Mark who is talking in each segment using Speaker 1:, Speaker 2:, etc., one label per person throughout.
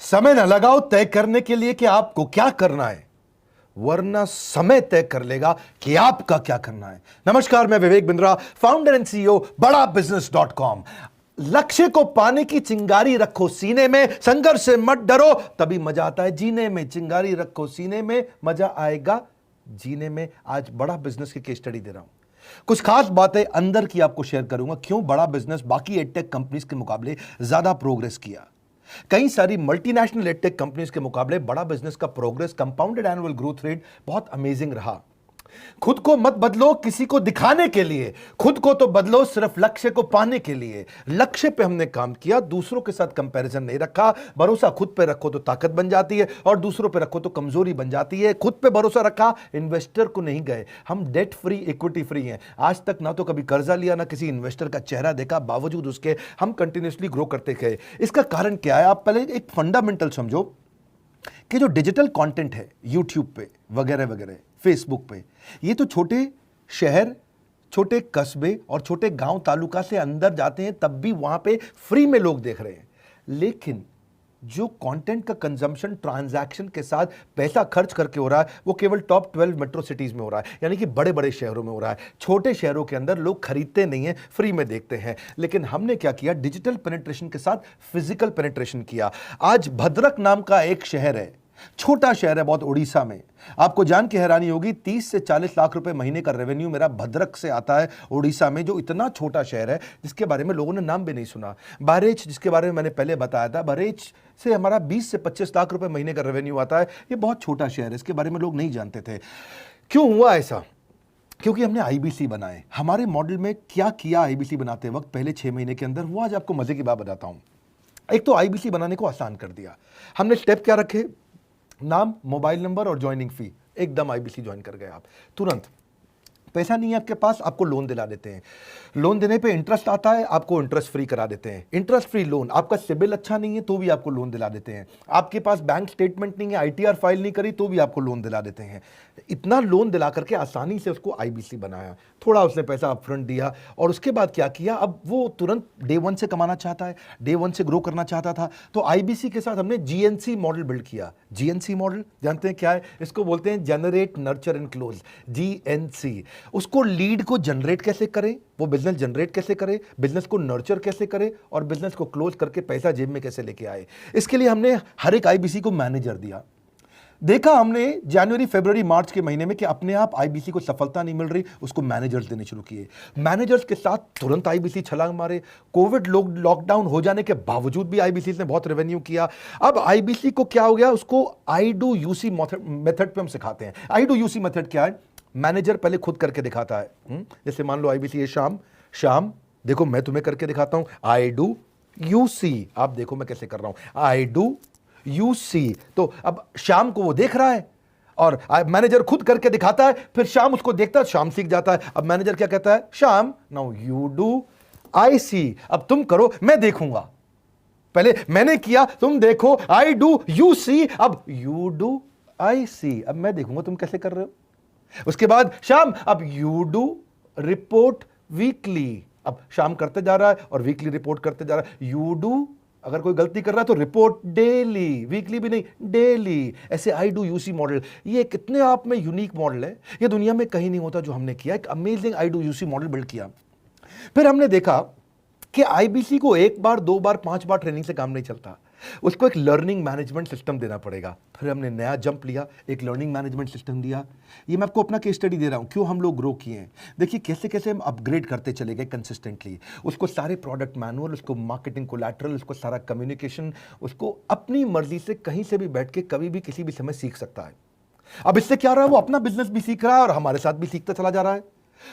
Speaker 1: समय न लगाओ तय करने के लिए कि आपको क्या करना है, वरना समय तय कर लेगा कि आपका क्या करना है। नमस्कार, मैं Vivek Bindra, founder and CEO बड़ा बिजनेस .com। लक्ष्य को पाने की चिंगारी रखो सीने में, संघर्ष से मत डरो, तभी मजा आता है जीने में। चिंगारी रखो सीने में, मजा आएगा जीने में। आज बड़ा बिजनेस की केस स्टडी दे रहा हूं, कुछ खास बातें अंदर की आपको शेयर करूंगा, क्यों बड़ा बिजनेस बाकी एडटेक कंपनीज के मुकाबले ज्यादा प्रोग्रेस किया। कई सारी मल्टीनेशनल एडटेक कंपनीज के मुकाबले बड़ा बिजनेस का progress, compounded annual growth rate बहुत अमेजिंग रहा। खुद को मत बदलो किसी को दिखाने के लिए, खुद को तो बदलो सिर्फ लक्ष्य को पाने के लिए। लक्ष्य पे हमने काम किया, दूसरों के साथ कंपैरिजन नहीं रखा। भरोसा खुद पे रखो तो ताकत बन जाती है, और दूसरों पे रखो तो कमजोरी बन जाती है। खुद पे भरोसा रखा, इन्वेस्टर को नहीं गए। हम डेट फ्री, इक्विटी फ्री हैं। आज तक ना तो कभी कर्जा लिया, ना किसी इन्वेस्टर का चेहरा देखा, बावजूद उसके हम कंटिन्यूसली ग्रो करते गए। इसका कारण क्या है? आप पहले एक फंडामेंटल समझो कि जो डिजिटल कंटेंट है यूट्यूब पे वगैरह वगैरह, फेसबुक पे, ये तो छोटे शहर, छोटे कस्बे और छोटे गांव तालुका से अंदर जाते हैं, तब भी वहां पे फ्री में लोग देख रहे हैं। लेकिन जो कंटेंट का कंजम्पशन ट्रांजैक्शन के साथ पैसा खर्च करके हो रहा है, वो केवल टॉप 12 मेट्रो सिटीज में हो रहा है, यानी कि बड़े बड़े शहरों में हो रहा है। छोटे शहरों के अंदर लोग खरीदते नहीं हैं, फ्री में देखते हैं। लेकिन हमने क्या किया? डिजिटल पेनिट्रेशन के साथ फिजिकल पेनिट्रेशन किया। आज भद्रक नाम का एक शहर है, छोटा शहर है बहुत, उड़ीसा में। आपको जान के हैरानी होगी, 30 से 40 लाख रुपए महीने का रेवेन्यू मेरा भद्रक से आता है, उड़ीसा में, जो इतना छोटा शहर है जिसके बारे में लोगों ने नाम भी नहीं सुना। बहरेच, जिसके बारे में मैंने पहले बताया था, बहरेच से हमारा 20 से 25 लाख रुपए महीने का रेवेन्यू आता है। ये बहुत छोटा शहर है, इसके बारे में लोग नहीं जानते थे। क्यों हुआ ऐसा? क्योंकि हमने आईबीसी बनाए। हमारे मॉडल में क्या किया आईबीसी बनाते वक्त, पहले 6 महीने के अंदर, वो आज आपको मजे की बात बताता हूं। एक तो आईबीसी बनाने को आसान कर दिया हमने। स्टेप क्या रखे? नाम, मोबाइल नंबर और ज्वाइनिंग फी। एकदम आईबीसी ज्वाइन कर गए आप तुरंत। पैसा नहीं है आपके पास, आपको लोन दिला देते हैं। लोन देने पे इंटरेस्ट आता है, आपको इंटरेस्ट फ्री करा देते हैं। Interest free loan. आपका सिबिल अच्छा नहीं है तो भी आपको लोन दिला देते हैं। आपके पास बैंक स्टेटमेंट नहीं है, आईटीआर फाइल नहीं करी तो भी आपको लोन दिला देते हैं। इतना लोन दिला करके आसानी से उसको आईबीसी बनाया। थोड़ा उसने पैसा अपफ्रंट दिया, और उसके बाद क्या किया? अब वो तुरंत डे 1 से कमाना चाहता है, डे 1 से ग्रो करना चाहता था, तो आईबीसी के साथ हमने जीएनसी मॉडल बिल्ड किया। जीएनसी मॉडल जानते हैं क्या है? इसको बोलते हैं generate, nurture and close, GNC. उसको लीड को जनरेट कैसे करें, वो बिजनेस जनरेट कैसे करे, बिजनेस को नर्चर कैसे करे, और बिजनेस को क्लोज करके पैसा जेब में कैसे लेके आए। इसके लिए हमने हर एक आईबीसी को मैनेजर दिया। देखा हमने जनवरी, फरवरी, मार्च के महीने में कि अपने आप आईबीसी को सफलता नहीं मिल रही, उसको मैनेजर्स देने शुरू किए। मैनेजर्स के साथ तुरंत आईबीसी छलांग मारे। कोविड लॉकडाउन हो जाने के बावजूद भी आईबीसी ने बहुत रेवेन्यू किया। अब आईबीसी को क्या हो गया? उसको आई डू यूसी मेथड पे हम सिखाते हैं। आई डू यूसी मेथड क्या है? मैनेजर पहले खुद करके दिखाता है। जैसे मान लो आईबीसी है शाम, देखो मैं तुम्हें करके दिखाता हूं, आई डू यू सी। आप देखो मैं कैसे कर रहा हूं, आई डू यू सी। तो अब शाम को वो देख रहा है, और मैनेजर खुद करके दिखाता है, फिर शाम उसको देखता है, शाम सीख जाता है। अब मैनेजर क्या कहता है? शाम, नाउ यू डू आई सी। अब तुम करो, मैं देखूंगा। पहले मैंने किया, तुम देखो, आई डू यू सी, अब यू डू आई सी। अब मैं देखूंगा तुम कैसे कर रहे हो। उसके बाद शाम, अब यू डू रिपोर्ट वीकली। अब शाम करते जा रहा है और वीकली रिपोर्ट करते जा रहा है। यू डू, अगर कोई गलती कर रहा है तो रिपोर्ट डेली, वीकली भी नहीं, डेली। ऐसे आई डू यूसी मॉडल, ये कितने आप में यूनिक मॉडल है, ये दुनिया में कहीं नहीं होता जो हमने किया। एक amazing I do UC model build किया। फिर हमने देखा कि आईबीसी को 1 बार, 2 बार, 5 बार ट्रेनिंग से काम नहीं चलता, उसको एक लर्निंग मैनेजमेंट सिस्टम देना पड़ेगा। फिर हमने नया जंप लिया, एक लर्निंग मैनेजमेंट सिस्टम दिया। ये मैं आपको अपना केस स्टडी दे रहा हूं, क्यों हम लोग ग्रो किए हैं। देखिए कैसे कैसे हम अपग्रेड करते चले गए कंसिस्टेंटली। उसको सारे प्रोडक्ट मैनुअल, उसको मार्केटिंग कोलैटरल, उसको सारा कम्युनिकेशन, उसको अपनी मर्जी से कहीं से भी बैठ के कभी भी किसी भी समय सीख सकता है। अब इससे क्या रहा है? वो अपना बिजनेस भी सीख रहा है और हमारे साथ भी सीखता चला जा रहा है।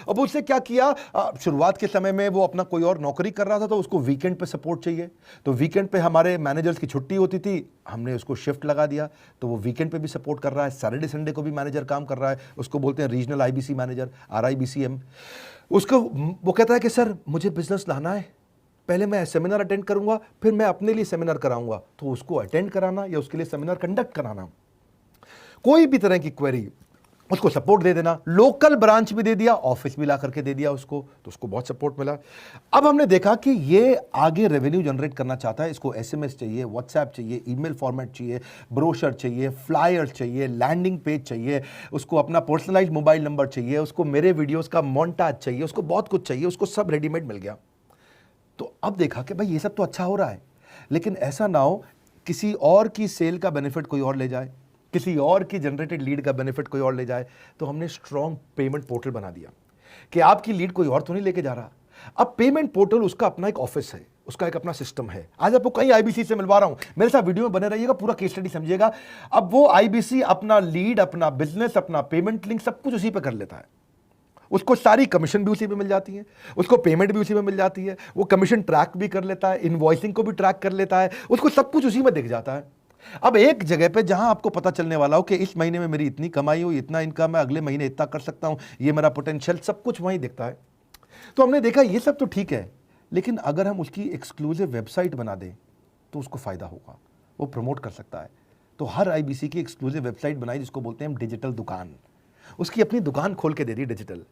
Speaker 1: अब उससे क्या किया? शुरुआत के समय में वो अपना कोई और नौकरी कर रहा था, तो उसको वीकेंड पे सपोर्ट चाहिए। तो वीकेंड पे हमारे मैनेजर्स की छुट्टी होती थी, हमने उसको शिफ्ट लगा दिया, तो वो वीकेंड पे भी सपोर्ट कर रहा है। सैटरडे संडे को भी मैनेजर काम कर रहा है। उसको बोलते हैं रीजनल आईबीसी मैनेजर, RIBCM। उसको वो कहता है कि सर मुझे बिजनेस लाना है, पहले मैं सेमिनार अटेंड करूंगा, फिर मैं अपने लिए सेमिनार कराऊंगा। तो उसको अटेंड कराना या उसके लिए सेमिनार कंडक्ट कराना, कोई भी तरह की क्वेरी उसको सपोर्ट दे देना, लोकल ब्रांच भी दे दिया, ऑफिस भी ला करके दे दिया उसको, तो उसको बहुत सपोर्ट मिला। अब हमने देखा कि ये आगे रेवेन्यू जनरेट करना चाहता है, इसको एसएमएस चाहिए, व्हाट्सएप चाहिए, ईमेल फॉर्मेट चाहिए, ब्रोशर चाहिए, फ्लायर चाहिए, लैंडिंग पेज चाहिए, उसको अपना पर्सनलाइज्ड मोबाइल नंबर चाहिए, उसको मेरे वीडियोस का मोन्टाज चाहिए, उसको बहुत कुछ चाहिए, उसको सब रेडीमेड मिल गया। तो अब देखा कि भाई ये सब तो अच्छा हो रहा है, लेकिन ऐसा ना हो किसी और की सेल का बेनिफिट कोई और ले जाए, किसी और की जनरेटेड लीड का बेनिफिट कोई और ले जाए। तो हमने स्ट्रॉन्ग पेमेंट पोर्टल बना दिया कि आपकी लीड कोई और तो नहीं लेके जा रहा। अब पेमेंट पोर्टल उसका अपना एक ऑफिस है, उसका एक अपना सिस्टम है। आज आपको कई आईबीसी से मिलवा रहा हूं, मेरे साथ वीडियो में बने रहिएगा, पूरा केस स्टडी समझिएगा। अब वो आईबीसी अपना लीड, अपना बिजनेस, अपना पेमेंट लिंक सब कुछ उसी पे कर लेता है। उसको सारी कमीशन भी उसी पे मिल जाती है, उसको पेमेंट भी उसी में मिल जाती है, वो कमीशन ट्रैक भी कर लेता है, इनवॉइसिंग को भी ट्रैक कर लेता है, उसको सब कुछ उसी में दिख जाता है। अब एक जगह पे जहां आपको पता चलने वाला हो कि इस महीने में मेरी इतनी कमाई हुई, इतना इनकम है, अगले महीने इतना कर सकता हूं, ये मेरा पोटेंशियल, सब कुछ वहीं दिखता है। तो हमने देखा ये सब तो ठीक है, लेकिन अगर हम उसकी एक्सक्लूसिव वेबसाइट बना दें तो उसको फायदा होगा, वो प्रमोट कर सकता है। तो हर आईबीसी की एक्सक्लूसिव वेबसाइट बनाई जिसको बोलते हैं हम डिजिटल दुकान, उसकी अपनी दुकान खोल के दे दी डिजिटल।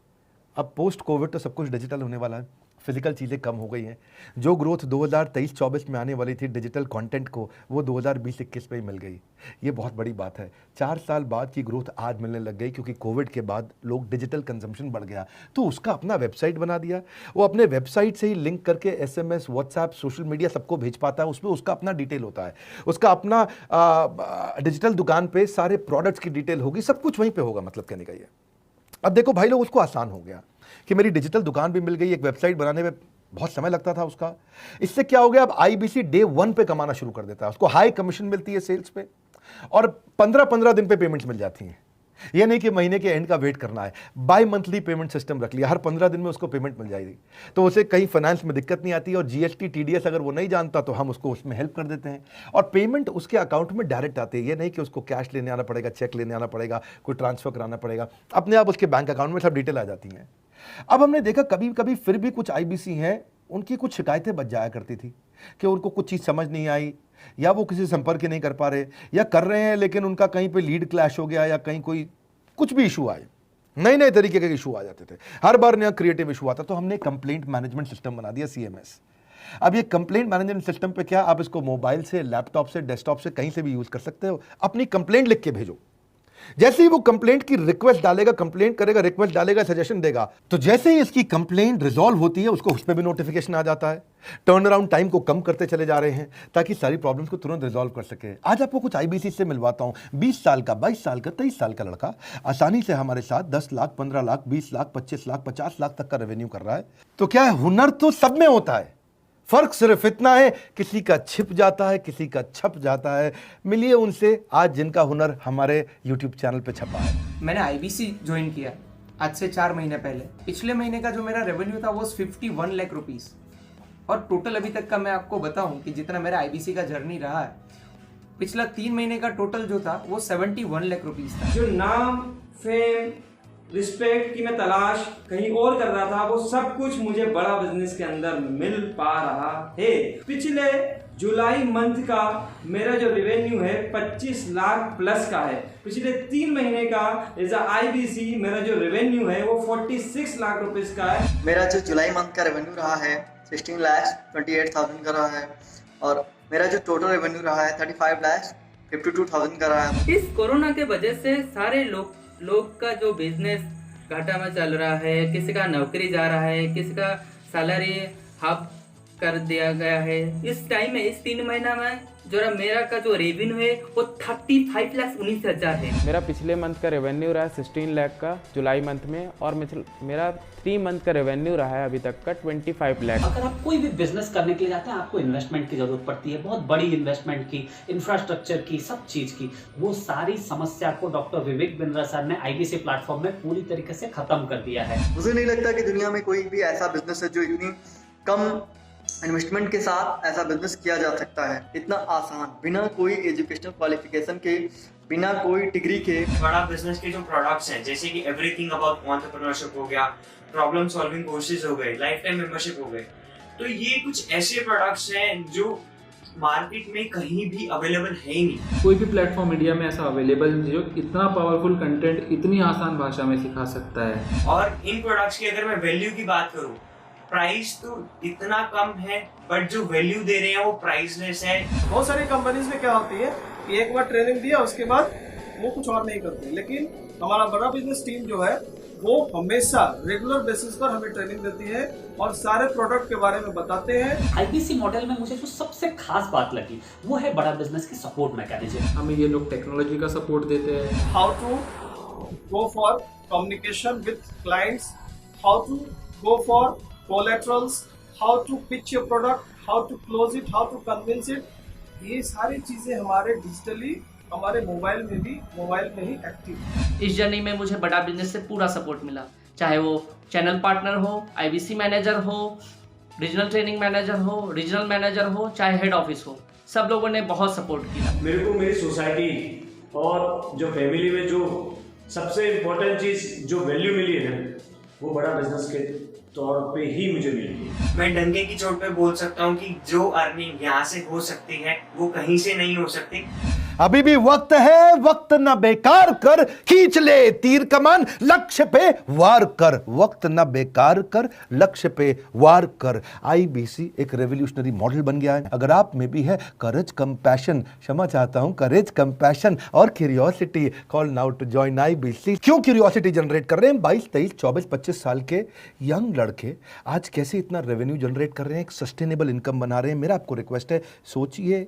Speaker 1: अब पोस्ट कोविड तो सब कुछ डिजिटल होने वाला है, फिजिकल चीज़ें कम हो गई हैं। जो ग्रोथ 2023-24 में आने वाली थी डिजिटल कंटेंट को, वो 2020-21 में ही मिल गई। ये बहुत बड़ी बात है। 4 साल बाद की ग्रोथ आज मिलने लग गई, क्योंकि कोविड के बाद लोग डिजिटल कंजम्पशन बढ़ गया। तो उसका अपना वेबसाइट बना दिया, वो अपने वेबसाइट से ही लिंक करके एसएमएस, व्हाट्सएप, सोशल मीडिया सबको भेज पाता है। उसमें उसका अपना डिटेल होता है, उसका अपना डिजिटल दुकान पे सारे प्रोडक्ट्स की डिटेल होगी, सब कुछ वहीं पर होगा। मतलब कहने का ये, अब देखो भाई लोग, उसको आसान हो गया कि मेरी डिजिटल दुकान भी मिल गई। एक वेबसाइट बनाने में बहुत समय लगता था उसका, इससे क्या हो गया, अब आईबीसी डे 1 पे कमाना शुरू कर देता है। उसको हाई कमीशन मिलती है सेल्स पे, और 15-15 दिन पे पेमेंट्स मिल जाती हैं। ये नहीं कि महीने के एंड का वेट करना है, बाई मंथली पेमेंट सिस्टम रख लिया, हर 15 दिन में उसको पेमेंट मिल जाएगी। तो उसे कहीं फाइनेंस में दिक्कत नहीं आती, और जीएसटी, टीडीएस अगर वो नहीं जानता तो हम उसको उसमें हेल्प कर देते हैं, और पेमेंट उसके अकाउंट में डायरेक्ट आती है। ये नहीं कि उसको कैश लेने आना पड़ेगा, चेक लेने आना पड़ेगा, कोई ट्रांसफर कराना पड़ेगा, अपने आप उसके बैंक अकाउंट में सब डिटेल आ जाती हैं। अब हमने देखा कभी कभी फिर भी कुछ आईबीसी हैं, उनकी कुछ शिकायतें बच जाया करती थी कि उनको कुछ चीज़ समझ नहीं आई, या वो किसी से संपर्क ही नहीं कर पा रहे, या कर रहे हैं लेकिन उनका कहीं पे लीड क्लैश हो गया, या कहीं कोई कुछ भी इशू आए, नए नए तरीके के इशू आ जाते थे, हर बार नया क्रिएटिव इशू आता। तो हमने कंप्लेंट मैनेजमेंट सिस्टम बना दिया, सीएमएस। अब ये कंप्लेंट मैनेजमेंट सिस्टम पे क्या, आप इसको मोबाइल से, लैपटॉप से, डेस्कटॉप से, कहीं से भी यूज कर सकते हो। अपनी कंप्लेंट लिख के भेजो, जैसे ही वो कंप्लेंट की रिक्वेस्ट डालेगा, कंप्लेंट करेगा, रिक्वेस्ट डालेगा, सजेशन देगा, तो जैसे ही इसकी कंप्लेंट रिजॉल्व होती है उसको उस पर भी नोटिफिकेशन आ जाता है। टर्न अराउंड टाइम को कम करते चले जा रहे हैं ताकि सारी प्रॉब्लम्स को तुरंत रिजॉल्व कर सके। आज आपको कुछ आईबीसी से मिलवाता हूं। 20 साल का, 22 साल का, 23 साल का लड़का आसानी से हमारे साथ 10 लाख, 15 लाख, 20 लाख, 25 लाख, 50 लाख तक का रेवेन्यू कर रहा है। तो क्या है, हुनर तो सब में होता है, फर्क सिर्फ इतना है किसी का छिप जाता है, किसी का छप जाता है। मिलिए उनसे आज जिनका हुनर हमारे YouTube चैनल पे छपा है।
Speaker 2: मैंने आईबीसी ज्वाइन किया आज से 4 महीने पहले। पिछले महीने का जो मेरा रेवेन्यू था वो 51 लाख रुपीस, और टोटल अभी तक का मैं आपको बताऊं कि जितना मेरा आईबीसी का जर्नी रहा है, पिछला 3 महीने का टोटल जो था वो 71 लाख रुपीस था।
Speaker 3: जो नाम, फेम, रिस्पेक्ट की मैं तलाश कहीं और कर रहा था, वो सब कुछ मुझे बड़ा बिजनेस के अंदर मिल पा रहा है। पिछले जुलाई मंथ का मेरा जो रेवेन्यू है 25 लाख प्लस का है। पिछले 3 महीने का एज आईबीसी मेरा जो रेवेन्यू है वो 46 लाख रुपीस का है।
Speaker 4: मेरा जो जुलाई मंथ का रेवेन्यू रहा है 16,28,000 का रहा है, और मेरा जो टोटल रेवेन्यू रहा है 35,52,000 का रहा है।
Speaker 5: इस कोरोना के वजह से सारे लोग का जो बिजनेस घाटा में चल रहा है, किसी का नौकरी जा रहा है, किसी का सैलरी हाफ कर दिया गया है। इस टाइम में, इस 3 महीना में जो मेरा का जो रेवेन्यू है वो 35,19,000 है।
Speaker 6: मेरा पिछले मंथ का रेवेन्यू रहा है 16 लाख का जुलाई मंथ में, और मेरा 3 मंथ का रेवेन्यू रहा है अभी तक का 25 लाख।
Speaker 7: अगर आप कोई भी बिजनेस करने के लिए जाते हैं, आपको इन्वेस्टमेंट की जरूरत पड़ती है, बहुत बड़ी इन्वेस्टमेंट की, इंफ्रास्ट्रक्चर की, सब चीज की। वो सारी समस्या को डॉक्टर विवेक बिंद्रा सर ने आईबीसी प्लेटफॉर्म में पूरी तरीके से खत्म कर दिया है।
Speaker 4: मुझे नहीं लगता कि दुनिया में कोई भी ऐसा बिजनेस है जो इतनी कम इन्वेस्टमेंट के साथ ऐसा बिजनेस किया जा सकता है, इतना आसान, बिना कोई एजुकेशनल क्वालिफिकेशन के, बिना कोई डिग्री के।
Speaker 3: बड़ा बिजनेस के जो प्रोडक्ट्स हैं, जैसे कि एवरीथिंग अबाउट एंटरप्रेन्योरशिप हो गया, प्रॉब्लम सॉल्विंग कोर्सेज हो गए, लाइफ टाइम मेंबरशिप हो गए, तो ये कुछ ऐसे प्रोडक्ट्स हैं जो मार्केट में कहीं भी अवेलेबल है ही नहीं।
Speaker 8: कोई भी प्लेटफॉर्म इंडिया में ऐसा अवेलेबल नहीं जो इतना पावरफुल कंटेंट इतनी आसान भाषा में सिखा सकता है।
Speaker 3: और इन प्रोडक्ट्स की अगर मैं वैल्यू की बात करूं, प्राइस तो इतना कम है बट जो वैल्यू दे रहे हैं वो प्राइसलेस है।
Speaker 9: बहुत सारी कंपनीज में क्या होती है कि एक बार ट्रेनिंग दिया उसके बाद वो कुछ और नहीं करते, लेकिन हमारा बड़ा बिजनेस टीम जो है वो हमेशा रेगुलर बेसिस पर हमें ट्रेनिंग देती है और सारे प्रोडक्ट के बारे में बताते हैं।
Speaker 7: आईबीसी मॉडल में मुझे जो सबसे खास बात लगी वो है बड़ा बिजनेस की सपोर्ट मैकेनिज्म।
Speaker 8: हमें ये लोग टेक्नोलॉजी का सपोर्ट देते हैं।
Speaker 9: How to go for communication with clients, how to go for collaterals, how to pitch your product, how to close it, how to convince it, ये सारी चीजें हमारे डिजिटली हमारे मोबाइल में ही एक्टिव है।
Speaker 10: इस जर्नी में मुझे बड़ा बिजनेस से पूरा सपोर्ट मिला, चाहे वो चैनल पार्टनर हो, आईबीसी मैनेजर हो, रीजनल ट्रेनिंग मैनेजर हो, रीजनल मैनेजर हो, चाहे हेड ऑफिस हो, सब लोगों ने बहुत सपोर्ट किया।
Speaker 11: मेरे को मेरी सोसाइटी और जो फैमिली में जो सबसे इम्पोर्टेंट चीज़ जो वैल्यू मिली है वो बड़ा बिजनेस के तौर पे ही मुझे मिली है।
Speaker 3: मैं डंके की चोट पे बोल सकता हूँ कि जो अर्निंग यहाँ से हो सकती है वो कहीं से नहीं हो सकती।
Speaker 1: अभी भी वक्त है, वक्त न बेकार कर, खींच ले तीर कमान, लक्ष्य पे वार कर, वक्त न बेकार कर, लक्ष्य पे वार कर। आईबीसी एक रेवोल्यूशनरी मॉडल बन गया है। अगर आप में भी है करेज, कंपैशन, क्षमा चाहता हूं, करेज, कंपैशन और curiosity, call now to join IBC. क्यों क्यूरियोसिटी जनरेट कर रहे हैं? 22, 23, 24, 25 साल के यंग लड़के आज कैसे इतना रेवेन्यू जनरेट कर रहे हैं, एक सस्टेनेबल इनकम बना रहे हैं। मेरा आपको रिक्वेस्ट है, सोचिए,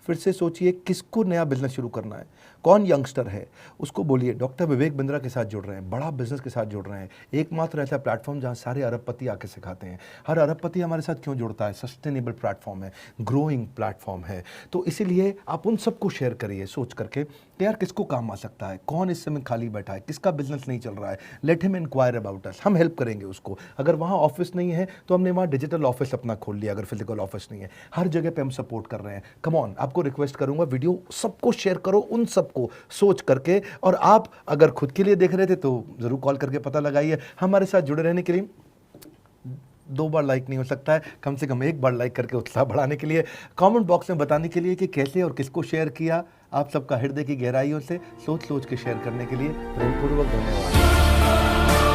Speaker 1: फिर से सोचिए, किसको नया बिजनेस शुरू करना है, कौन यंगस्टर है, उसको बोलिए डॉक्टर विवेक बिंद्रा के साथ जुड़ रहे हैं, बड़ा बिजनेस के साथ जुड़ रहे हैं। एकमात्र ऐसा प्लेटफॉर्म जहां सारे अरबपति आके सिखाते हैं। हर अरबपति हमारे साथ क्यों जुड़ता है? सस्टेनेबल प्लेटफॉर्म है, ग्रोइंग प्लेटफॉर्म है। तो इसीलिए आप उन सबको शेयर करिए सोच करके कि यार किसको काम आ सकता है, कौन इस समय खाली बैठा है, किसका बिजनेस नहीं चल रहा है, let him inquire about us, हम हेल्प करेंगे उसको। अगर वहाँ ऑफिस नहीं है तो हमने वहाँ डिजिटल ऑफिस अपना खोल लिया, अगर फिजिकल ऑफिस नहीं है, हर जगह पे हम सपोर्ट कर रहे हैं। कम ऑन, आपको रिक्वेस्ट करूंगा वीडियो सबको शेयर करो, उन सबको सोच करके। और आप अगर खुद के लिए देख रहे थे तो जरूर कॉल करके पता लगाइए। हमारे साथ जुड़े रहने के लिए 2 बार लाइक नहीं हो सकता है, कम से कम 1 बार लाइक करके उत्साह बढ़ाने के लिए, कमेंट बॉक्स में बताने के लिए कि कैसे और किसको शेयर किया। आप सबका हृदय की गहराइयों से सोच सोच के शेयर करने के लिए प्रेमपूर्वक धन्यवाद।